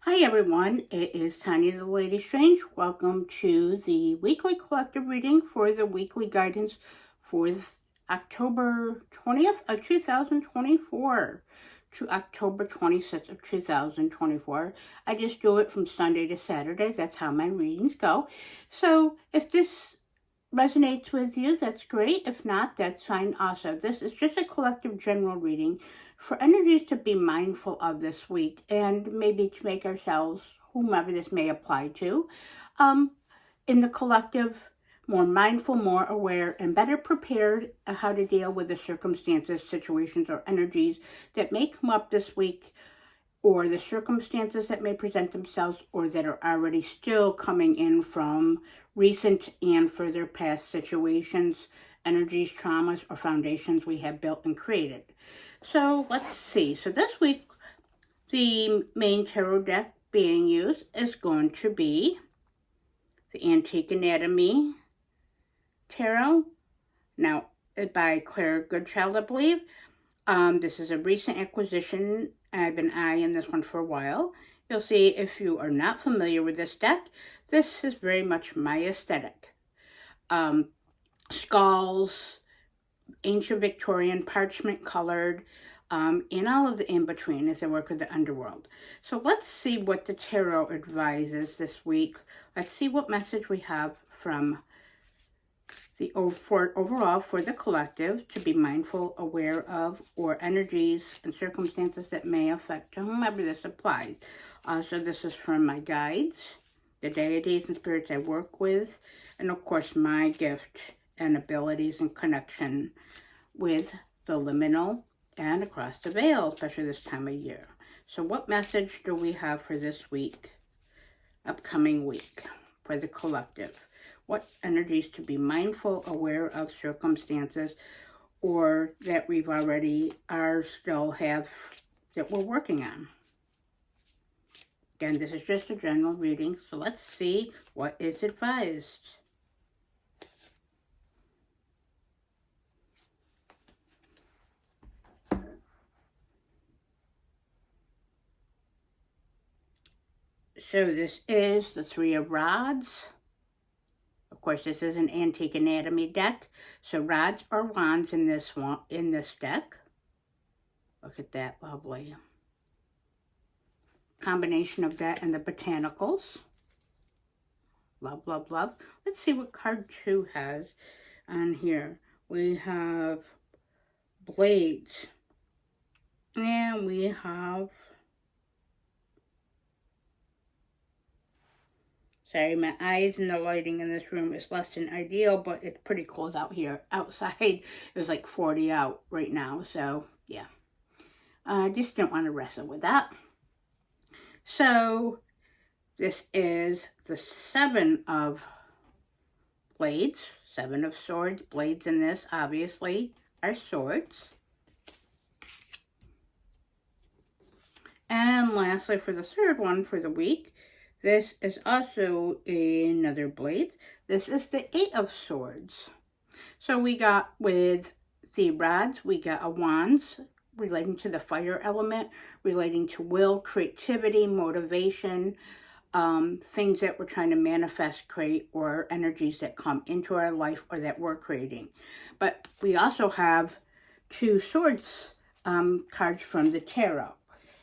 Hi everyone, it is Tanya the Lady Strange. Welcome to the weekly collective reading for the weekly guidance for October 20th of 2024 to October 26th of 2024. I just do it from Sunday to Saturday. That's how my readings go. So if this resonates with you, that's great. If not, that's fine also. This is just a collective general reading for energies to be mindful of this week and maybe to make ourselves, whomever this may apply to, in the collective, more mindful, more aware, and better prepared how to deal with the circumstances, situations, or energies that may come up this week, or the circumstances that may present themselves or that are already still coming in from recent and further past situations, energies, traumas, or foundations we have built and created. So let's see. So this week, the main tarot deck being used is going to be the Antique Anatomy Tarot. Now, by Claire Goodchild, I believe. This is a recent acquisition. I've been eyeing this one for a while. You'll see if you are not familiar with this deck, this is very much my aesthetic. Skulls, ancient Victorian, parchment colored, and all of the in-between as I work with the underworld. So let's see what the tarot advises this week. Let's see what message we have from the overall for the collective to be mindful, aware of, or energies and circumstances that may affect whomever this applies. So this is from my guides, the deities and spirits I work with, and of course my gift and abilities and connection with the liminal and across the veil, especially this time of year. So what message do we have for this week, upcoming week, for the collective? What energies to be mindful, aware of, circumstances, or that we've already still have, that we're working on. Again, this is just a general reading, so let's see what is advised. So this is the Three of Rods. Of course, this is an Antique Anatomy deck, so rods or wands in this deck. Look at that lovely combination of that and the botanicals. Love, love, love. Let's see what card 2 has on here. We have blades, and we have, sorry, my eyes and the lighting in this room is less than ideal, but it's pretty cold out here. Outside, it was like 40 out right now, so yeah. I just don't want to wrestle with that. So this is the 7 of blades, 7 of swords. Blades in this, obviously, are swords. And lastly, for the third one for the week, this is also another blade. This is the 8 of swords. So we got with the rods, we got a wands relating to the fire element, relating to will, creativity, motivation, things that we're trying to manifest, create, or energies that come into our life or that we're creating. But we also have 2 swords cards from the tarot.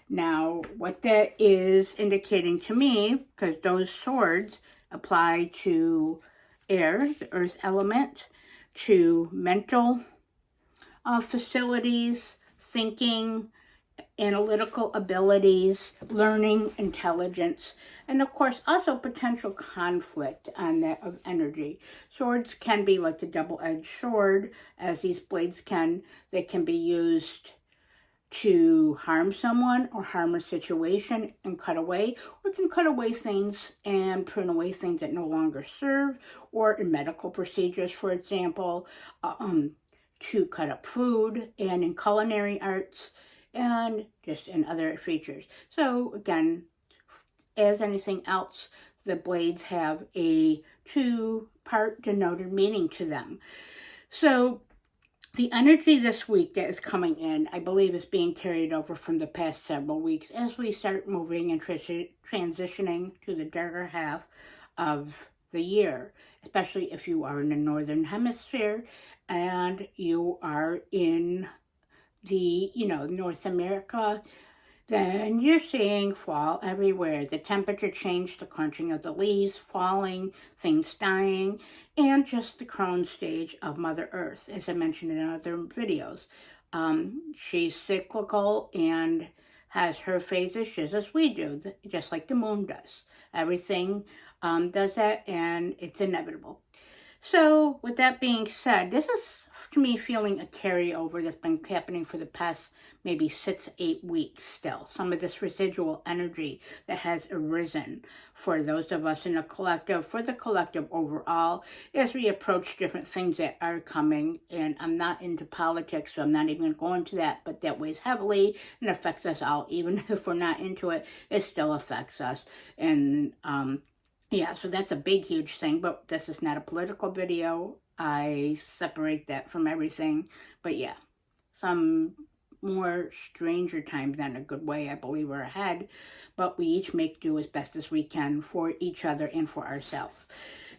Now, what that is indicating to me, because those swords apply to air, the earth element, to mental facilities, thinking, analytical abilities, learning, intelligence, and of course also potential conflict on that of energy. Swords can be like the double-edged sword, as these blades they can be used to harm someone or harm a situation and cut away, or can cut away things and prune away things that no longer serve, or in medical procedures, for example, to cut up food, and in culinary arts, and just in other features. So again, as anything else, the blades have a 2-part denoted meaning to them. So The energy this week that is coming in, I believe, is being carried over from the past several weeks as we start moving and transitioning to the darker half of the year, especially if you are in the Northern Hemisphere and you are in the, North America. Then you're seeing fall everywhere. The temperature change, the crunching of the leaves, falling, things dying, and just the crone stage of Mother Earth, as I mentioned in other videos. She's cyclical and has her phases just as we do, just like the moon does. Everything does that, and it's inevitable. So, with that being said, this is, to me, feeling a carryover that's been happening for the past maybe 6-8 weeks still. Some of this residual energy that has arisen for those of us in the collective, for the collective overall, as we approach different things that are coming. And I'm not into politics, so I'm not even going to go into that, but that weighs heavily and affects us all. Even if we're not into it, it still affects us. And, yeah, so that's a big, huge thing, but this is not a political video. I separate that from everything. But yeah, some more stranger times, not in a good way, I believe, are ahead. But we each make do as best as we can for each other and for ourselves.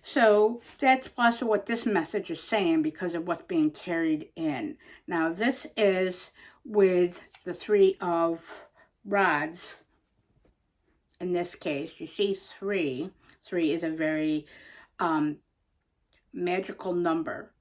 So that's also what this message is saying because of what's being carried in. Now, this is with the Three of Rods. In this case, you see 3. 3 is a very magical number.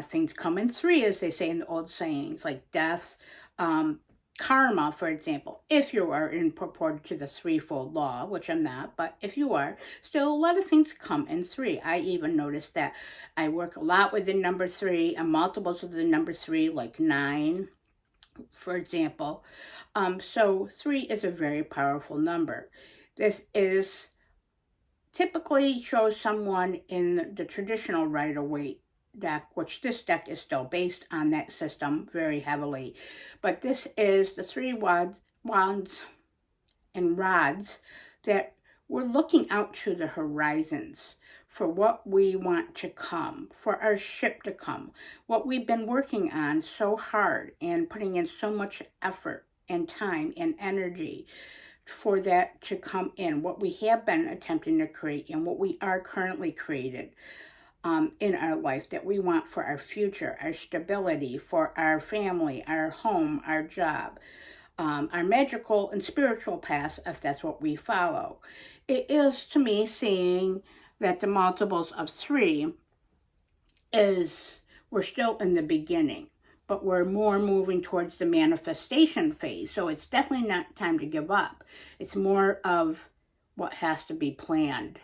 Things come in 3, as they say in the old sayings, like death, karma, for example. If you are in purported to the threefold law, which I'm not, but if you are, still a lot of things come in 3. I even noticed that I work a lot with the number 3 and multiples of the number 3, like 9, for example. So 3 is a very powerful number. This is typically shows someone in the traditional Rider-Waite deck, which this deck is still based on that system very heavily. But this is the 3 wands and rods that we're looking out to the horizons for what we want to come, for our ship to come, what we've been working on so hard and putting in so much effort and time and energy for that to come in, what we have been attempting to create and what we are currently created in our life that we want for our future, our stability, for our family, our home, our job, our magical and spiritual path, if that's what we follow. It is, to me, seeing that the multiples of 3 is, we're still in the beginning, but we're more moving towards the manifestation phase. So it's definitely not time to give up. It's more of what has to be planned.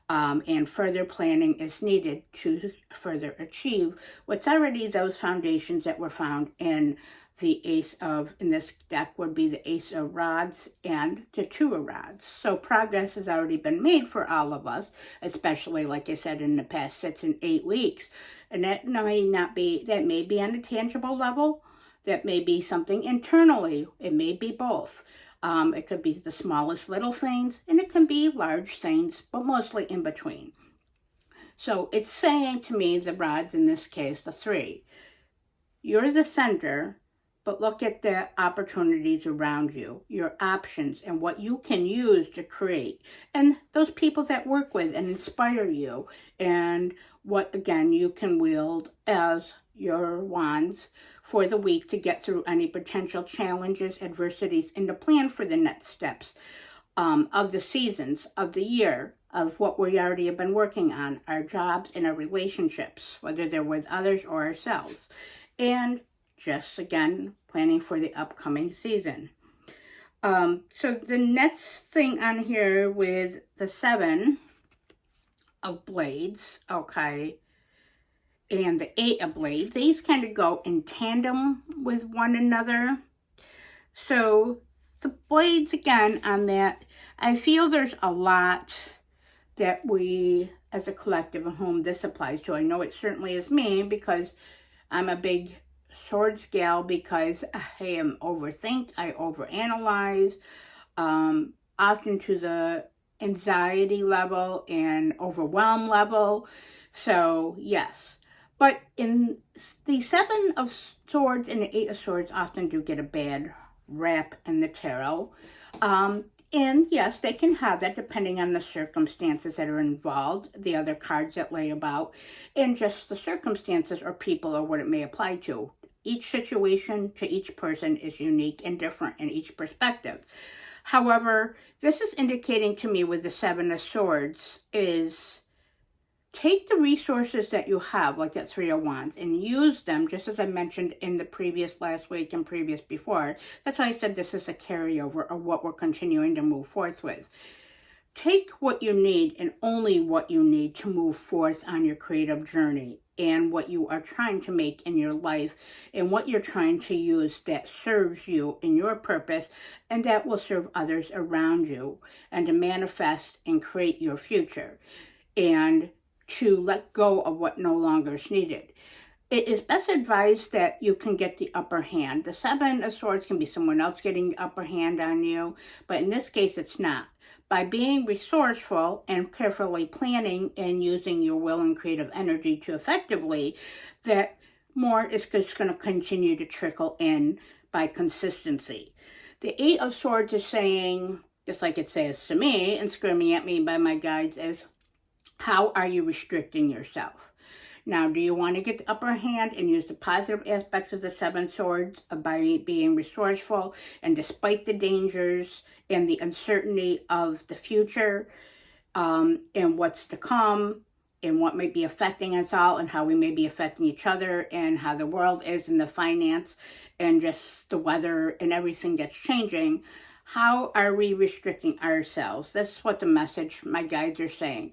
And further planning is needed to further achieve what's already those foundations that were found in the Ace of, in this deck would be the Ace of Rods and the Two of Rods. So progress has already been made for all of us, especially, like I said, in the past 6 and 8 weeks. And that may not be, that may be on a tangible level, that may be something internally, it may be both. It could be the smallest little things, and it can be large things, but mostly in between. So it's saying to me, the rods in this case, the 3, you're the center, but look at the opportunities around you, your options, and what you can use to create. And those people that work with and inspire you, and what, again, you can wield as your wands for the week to get through any potential challenges, adversities, and to plan for the next steps of the seasons, of the year, of what we already have been working on, our jobs and our relationships, whether they're with others or ourselves. And just, again, planning for the upcoming season. So the next thing on here with the 7 of blades, okay, and the 8 of blades, these kind of go in tandem with one another. So the blades, again, on that, I feel there's a lot that we, as a collective, of whom this applies to. I know it certainly is me, because I'm a big swords gal, because I am overthink, I overanalyze, often to the anxiety level and overwhelm level. So yes, But in the Seven of Swords and the Eight of Swords often do get a bad rap in the tarot. And yes, they can have that depending on the circumstances that are involved, the other cards that lay about, and just the circumstances or people or what it may apply to. Each situation to each person is unique and different in each perspective. However, this is indicating to me with the Seven of Swords is take the resources that you have, like that Three of Wands, and use them, just as I mentioned in the previous last week and previous before. That's why I said this is a carryover of what we're continuing to move forth with. Take what you need and only what you need to move forth on your creative journey and what you are trying to make in your life and what you're trying to use that serves you in your purpose and that will serve others around you, and to manifest and create your future and to let go of what no longer is needed. It is best advised that you can get the upper hand. The Seven of Swords can be someone else getting the upper hand on you, but in this case it's not. By being resourceful and carefully planning and using your will and creative energy to effectively, that more is just going to continue to trickle in by consistency. The Eight of Swords is saying, just like it says to me and screaming at me by my guides, is how are you restricting yourself? Now, do you want to get the upper hand and use the positive aspects of the Seven Swords by being resourceful and despite the dangers and the uncertainty of the future and what's to come and what might be affecting us all and how we may be affecting each other and how the world is and the finance and just the weather and everything that's changing? How are we restricting ourselves? That's what the message my guides are saying,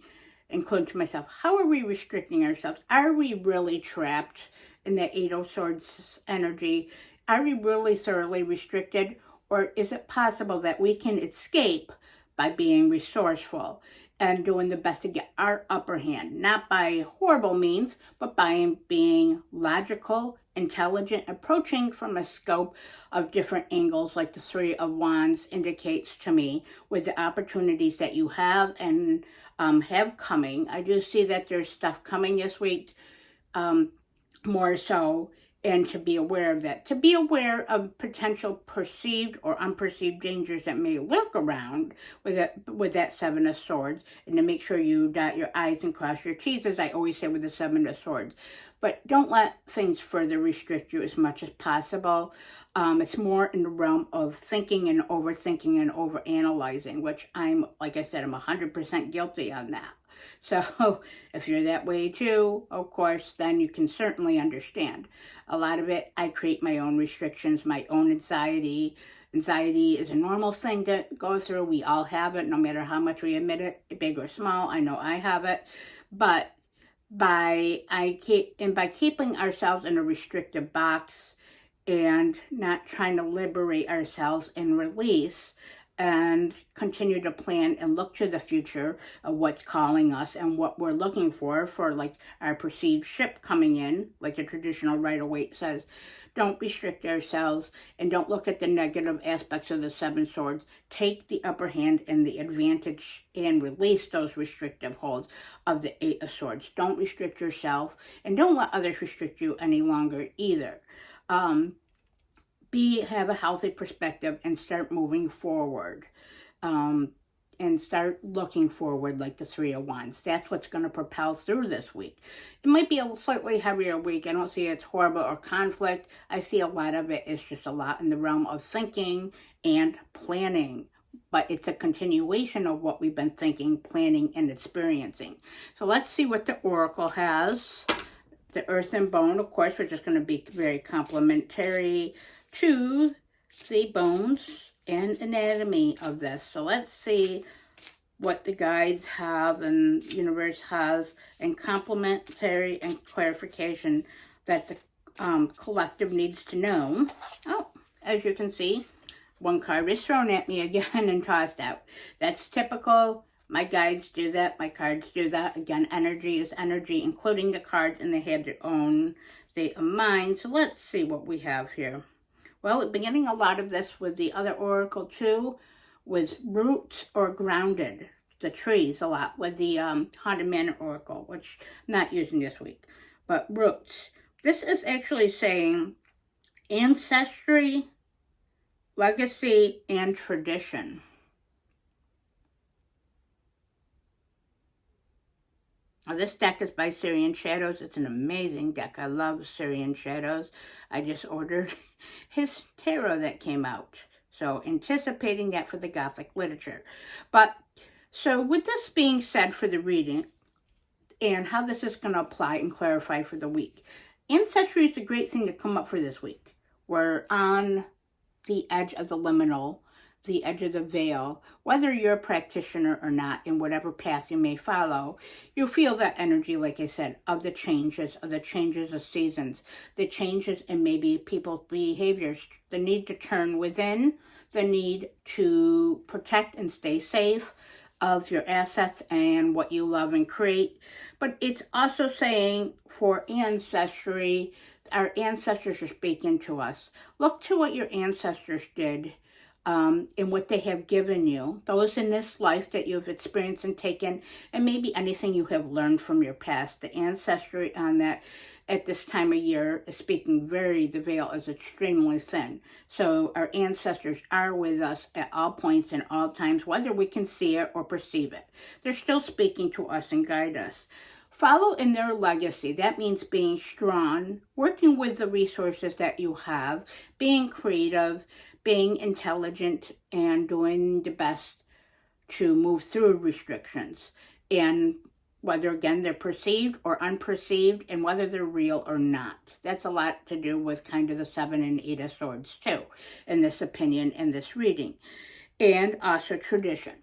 including to myself. How are we restricting ourselves? Are we really trapped in the Eight of Swords energy? Are we really thoroughly restricted? Or is it possible that we can escape by being resourceful and doing the best to get our upper hand? Not by horrible means, but by being logical, intelligent, approaching from a scope of different angles, like the Three of Wands indicates to me, with the opportunities that you have and have coming. I do see that there's stuff coming this week, more so, and to be aware of that. To be aware of potential perceived or unperceived dangers that may lurk around with that Seven of Swords, and to make sure you dot your I's and cross your T's, as I always say with the Seven of Swords. But don't let things further restrict you as much as possible. It's more in the realm of thinking and overthinking and overanalyzing, which like I said, I'm 100% guilty on that. So if you're that way too, of course, then you can certainly understand. A lot of it, I create my own restrictions, my own anxiety. Anxiety is a normal thing to go through. We all have it, no matter how much we admit it, big or small. I know I have it. But by keeping ourselves in a restrictive box and not trying to liberate ourselves and release and continue to plan and look to the future of what's calling us and what we're looking for like our perceived ship coming in, like the traditional Rider-Waite says, don't restrict ourselves and don't look at the negative aspects of the Seven Swords. Take the upper hand and the advantage and release those restrictive holds of the Eight of Swords. Don't restrict yourself and don't let others restrict you any longer either. Have a healthy perspective and start moving forward. And start looking forward like the Three of Wands. That's what's going to propel through this week. It might be a slightly heavier week. I don't see it's horrible or conflict. I see a lot of it is just a lot in the realm of thinking and planning. But it's a continuation of what we've been thinking, planning, and experiencing. So let's see what the Oracle has. The Earth and Bone, of course, which is going to be very complementary to the bones and anatomy of this. So let's see what the guides have and the universe has and complementary and clarification that the collective needs to know. Oh, as you can see, one card is thrown at me again and tossed out. That's typical. My guides do that. My cards do that. Again, energy is energy, including the cards, and they have their own state of mind. So let's see what we have here. Well, we're beginning a lot of this with the other oracle too, with roots or grounded, the trees a lot, with the Haunted Manor oracle, which I'm not using this week. but roots. This is actually saying ancestry, legacy, and tradition. Now, this deck is by Syrian Shadows. It's an amazing deck. I love Syrian Shadows. I just ordered his tarot that came out. So anticipating that for the Gothic literature. But so with this being said for the reading and how this is going to apply and clarify for the week. Ancestry is a great thing to come up for this week. We're on the edge of the liminal, the edge of the veil. Whether you're a practitioner or not, in whatever path you may follow, you feel that energy, like I said, of the changes of seasons, the changes in maybe people's behaviors, the need to turn within, the need to protect and stay safe of your assets and what you love and create. But it's also saying for ancestry, our ancestors are speaking to us. Look to what your ancestors did and what they have given you, those in this life that you've experienced and taken, and maybe anything you have learned from your past. The ancestry on that at this time of year is speaking the veil is extremely thin. So our ancestors are with us at all points and all times, whether we can see it or perceive it. They're still speaking to us and guide us. Follow in their legacy. That means being strong, working with the resources that you have, being creative, being intelligent, and doing the best to move through restrictions. And whether, again, they're perceived or unperceived, and whether they're real or not. That's a lot to do with kind of the 7 and 8 of Swords, too, in this opinion, in this reading. And also tradition.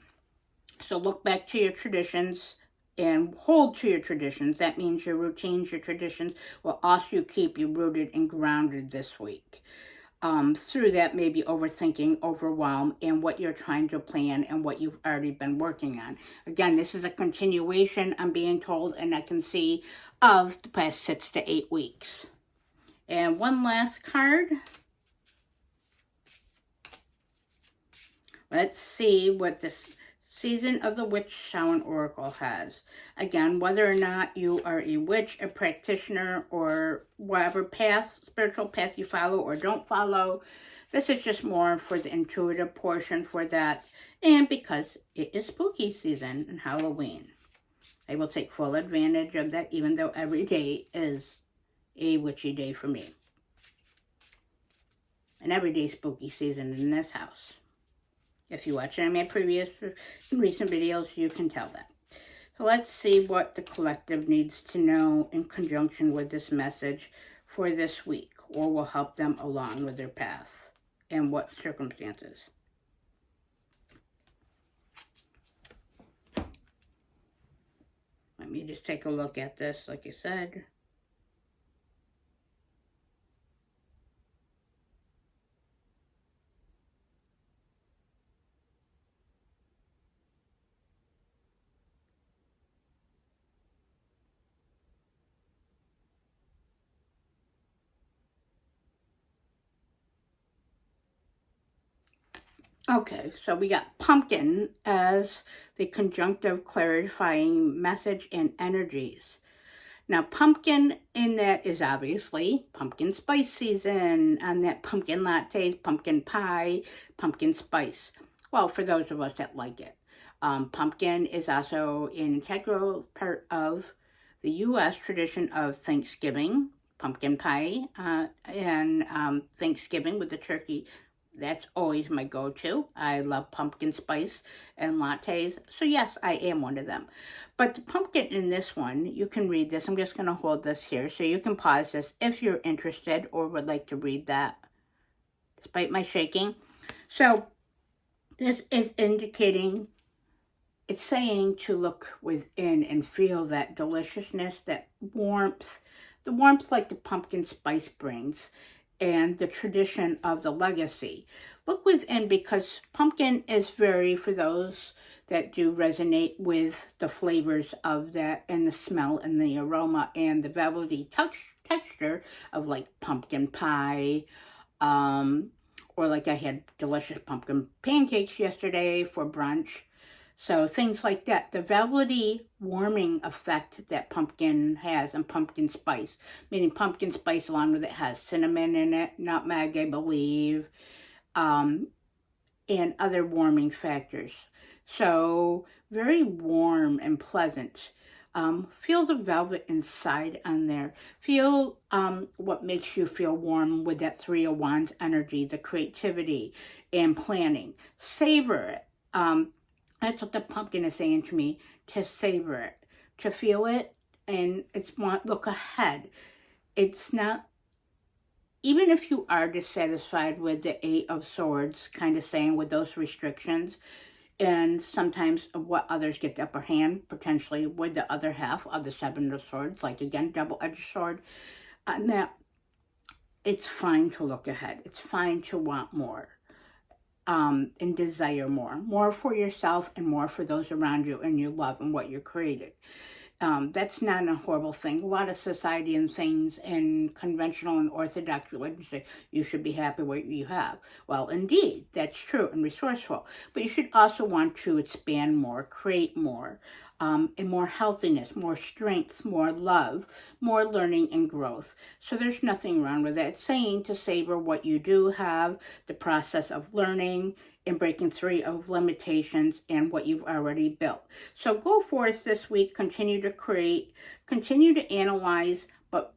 So look back to your traditions and hold to your traditions. That means your routines, your traditions will also keep you rooted and grounded this week. Through that, maybe overthinking, overwhelm, and what you're trying to plan and what you've already been working on. Again, this is a continuation, I'm being told, and I can see, of the past 6 to 8 weeks. And one last card. Let's see what this Season of the Witch Samhain Oracle has. Again, whether or not you are a witch, a practitioner, or whatever path, spiritual path you follow or don't follow, this is just more for the intuitive portion for that. And because it is spooky season and Halloween, I will take full advantage of that, even though every day is a witchy day for me. And every day spooky season in this house. If you watch any of my previous recent videos, you can tell that. So let's see what the collective needs to know in conjunction with this message for this week, or will help them along with their path and what circumstances. Let me just take a look at this, like I said. Okay, so we got pumpkin as the conjunctive clarifying message and energies. Now, pumpkin in that is obviously pumpkin spice season, and that pumpkin lattes, pumpkin pie, pumpkin spice. Well, for those of us that like it. Pumpkin is also an integral part of the U.S. tradition of Thanksgiving, pumpkin pie, and Thanksgiving with the turkey. That's always my go-to. I love pumpkin spice and lattes. So yes, I am one of them. But the pumpkin in this one, you can read this. I'm just going to hold this here so you can pause this if you're interested or would like to read that, despite my shaking. So this is indicating, it's saying to look within and feel that deliciousness, that warmth, the warmth like the pumpkin spice brings, and the tradition of the legacy. Look within, because pumpkin is very, for those that do resonate with the flavors of that and the smell and the aroma and the velvety texture of like pumpkin pie, or like I had delicious pumpkin pancakes yesterday for brunch. So things like that, the velvety warming effect that pumpkin has, and pumpkin spice, meaning pumpkin spice along with it has cinnamon in it, nutmeg, I believe, and other warming factors. So very warm and pleasant. Feel the velvet inside on there. Feel what makes you feel warm with that Three of Wands energy, the creativity and planning. Savor it. That's what the pumpkin is saying to me, to savor it, to feel it, and look ahead. It's not, even if you are dissatisfied with the Eight of Swords, kind of saying with those restrictions, and sometimes what others get the upper hand, potentially with the other half of the Seven of Swords, like again, double-edged sword, that it's fine to look ahead. It's fine to want more. And desire more for yourself and more for those around you and you love and what you created. That's not a horrible thing. A lot of society and things and conventional and orthodox religions say you should be happy with what you have. Well, indeed, that's true and resourceful. But you should also want to expand more, create more, and more healthiness, more strength, more love, more learning and growth. So there's nothing wrong with that. It's saying to savor what you do have, the process of learning and breaking free of limitations and what you've already built. So go forth this week, continue to create, continue to analyze, but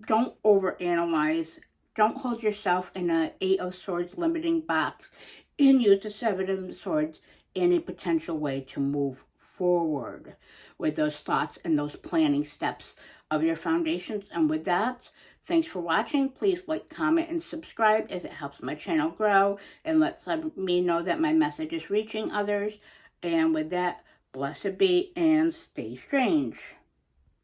don't overanalyze. Don't hold yourself in an Eight of Swords limiting box, and use the Seven of Swords in a potential way to move forward with those thoughts and those planning steps of your foundations. And with that, thanks for watching. Please like, comment, and subscribe as it helps my channel grow and lets me know that my message is reaching others. And with that, blessed be and stay strange.